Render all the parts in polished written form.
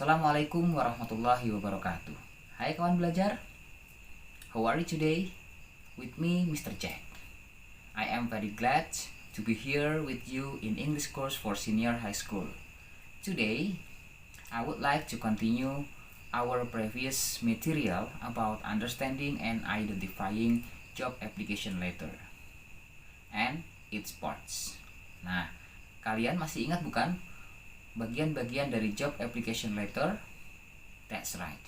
Assalamualaikum warahmatullahi wabarakatuh. Hai kawan belajar, how are you today? With me, Mr. Jack. I am very glad to be here with you in English course for senior high school. Today, I would like to continue our previous material about understanding and identifying job application letter and its parts. Nah, kalian masih ingat bukan bagian-bagian dari job application letter? That's right.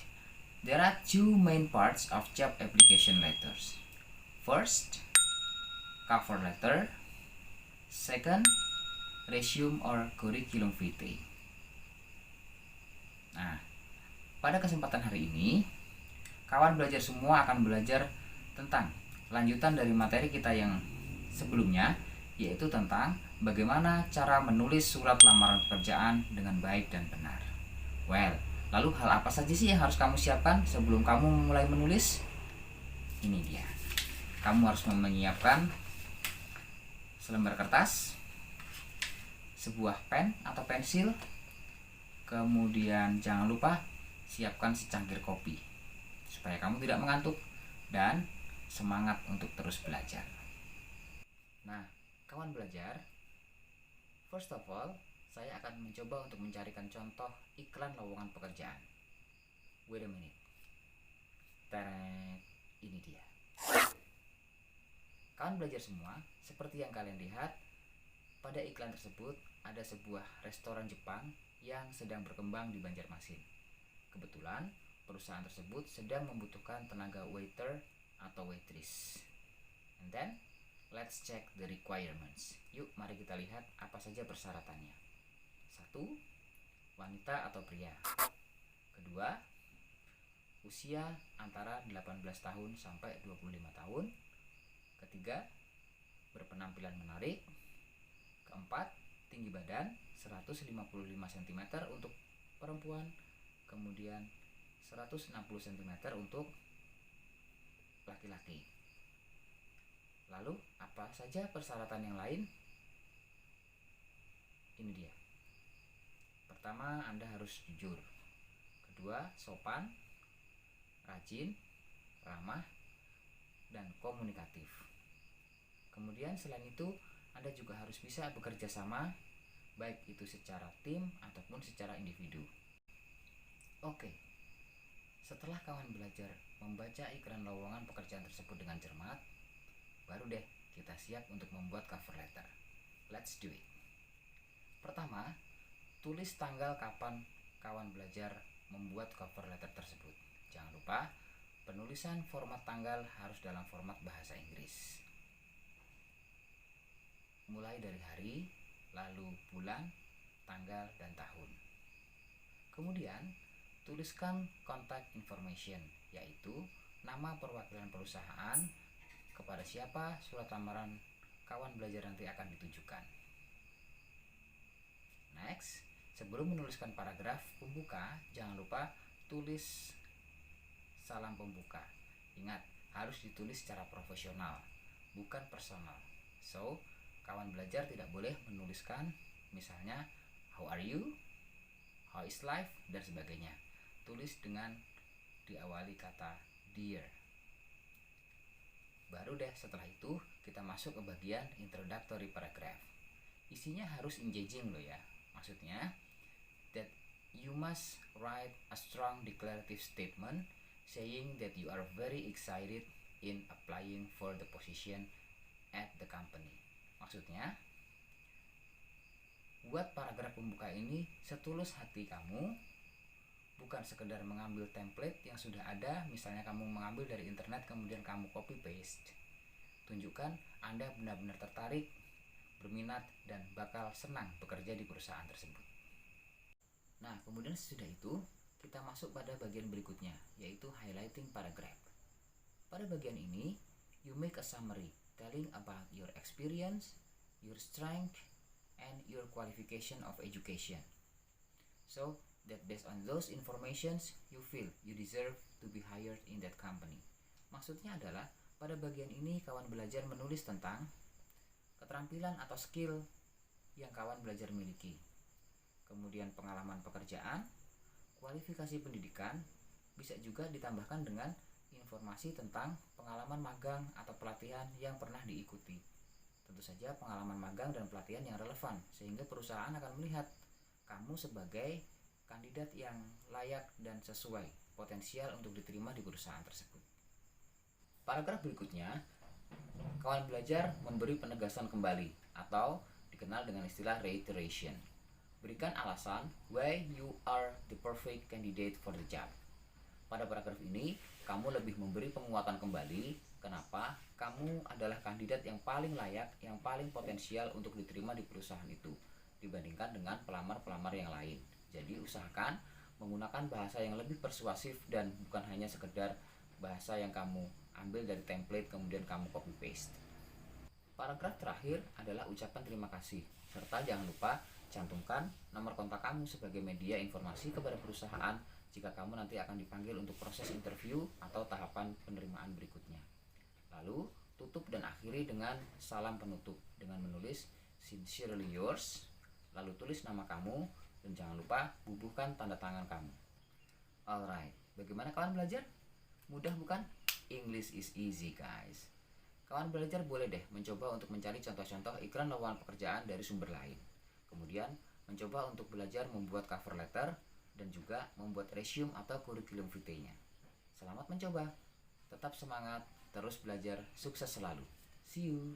There are two main parts of job application letters. First, cover letter. Second, resume or curriculum vitae. Nah, pada kesempatan hari ini, kawan belajar semua akan belajar tentang lanjutan dari materi kita yang sebelumnya, yaitu tentang bagaimana cara menulis surat lamaran pekerjaan dengan baik dan benar. Well, lalu hal apa saja sih yang harus kamu siapkan sebelum kamu mulai menulis? Ini dia. Kamu harus menyiapkan selembar kertas, sebuah pen atau pensil, kemudian jangan lupa siapkan secangkir kopi supaya kamu tidak mengantuk dan semangat untuk terus belajar. Nah, kawan belajar, first of all, saya akan mencoba untuk mencarikan contoh iklan lowongan pekerjaan. Wait a minute. Teret, ini dia. Kawan belajar semua, seperti yang kalian lihat, pada iklan tersebut ada sebuah restoran Jepang yang sedang berkembang di Banjarmasin. Kebetulan, perusahaan tersebut sedang membutuhkan tenaga waiter atau waitress. And then, let's check the requirements. Yuk, mari kita lihat apa saja persyaratannya. 1. Wanita atau pria. Kedua, usia antara 18 tahun sampai 25 tahun. Ketiga, berpenampilan menarik. Keempat, tinggi badan 155 cm untuk perempuan, kemudian 160 cm untuk laki-laki. Lalu, apa saja persyaratan yang lain? Ini dia. Pertama, Anda harus jujur. Kedua, sopan, rajin, ramah, dan komunikatif. Kemudian selain itu, Anda juga harus bisa bekerja sama, baik itu secara tim ataupun secara individu. Oke, setelah kawan belajar membaca iklan lowongan pekerjaan tersebut dengan cermat, baru deh kita siap untuk membuat cover letter. Let's do it. Pertama, tulis tanggal kapan kawan belajar membuat cover letter tersebut. Jangan lupa, penulisan format tanggal harus dalam format bahasa Inggris. Mulai dari hari, lalu bulan, tanggal, dan tahun. Kemudian, tuliskan contact information, yaitu nama perwakilan perusahaan, kepada siapa surat lamaran kawan belajar nanti akan ditujukan. Next, sebelum menuliskan paragraf pembuka, jangan lupa tulis salam pembuka. Ingat, harus ditulis secara profesional, bukan personal. So, kawan belajar tidak boleh menuliskan misalnya how are you, how is life, dan sebagainya. Tulis dengan diawali kata dear. Baru deh setelah itu kita masuk ke bagian introductory paragraph. Isinya harus engaging loh ya. Maksudnya that you must write a strong declarative statement saying that you are very excited in applying for the position at the company. Maksudnya, buat paragraf pembuka ini setulus hati kamu, bukan sekedar mengambil template yang sudah ada, misalnya kamu mengambil dari internet kemudian kamu copy paste. Tunjukkan Anda benar-benar tertarik, berminat, dan bakal senang bekerja di perusahaan tersebut. Nah, kemudian sesudah itu, kita masuk pada bagian berikutnya, yaitu highlighting paragraph. Pada bagian ini, you make a summary telling about your experience, your strength, and your qualification of education. So that based on those informations, you feel you deserve to be hired in that company. Maksudnya adalah, pada bagian ini kawan belajar menulis tentang keterampilan atau skill yang kawan belajar miliki. Kemudian pengalaman pekerjaan, Kualifikasi pendidikan bisa juga ditambahkan dengan informasi tentang pengalaman magang atau pelatihan yang pernah diikuti. Tentu saja pengalaman magang dan pelatihan yang relevan, sehingga perusahaan akan melihat kamu sebagai kandidat yang layak dan sesuai potensial untuk diterima di perusahaan tersebut. Paragraf berikutnya, kawan belajar memberi penegasan kembali atau dikenal dengan istilah reiteration. Berikan alasan why you are the perfect candidate for the job. Pada paragraf ini, kamu lebih memberi penguatan kembali kenapa kamu adalah kandidat yang paling layak, yang paling potensial untuk diterima di perusahaan itu dibandingkan dengan pelamar-pelamar yang lain. Jadi usahakan menggunakan bahasa yang lebih persuasif dan bukan hanya sekedar bahasa yang kamu ambil dari template kemudian kamu copy paste. Paragraf terakhir adalah ucapan terima kasih, serta jangan lupa cantumkan nomor kontak kamu sebagai media informasi kepada perusahaan jika kamu nanti akan dipanggil untuk proses interview atau tahapan penerimaan berikutnya. Lalu, tutup dan akhiri dengan salam penutup dengan menulis sincerely yours, lalu tulis nama kamu, dan jangan lupa bubuhkan tanda tangan kamu. Alright, bagaimana kawan belajar? Mudah bukan? English is easy guys. Kawan belajar boleh deh mencoba untuk mencari contoh-contoh iklan lowongan pekerjaan dari sumber lain. Kemudian mencoba untuk belajar membuat cover letter dan juga membuat resume atau kurikulum vitae-nya. Selamat mencoba. Tetap semangat, terus belajar, sukses selalu. See you.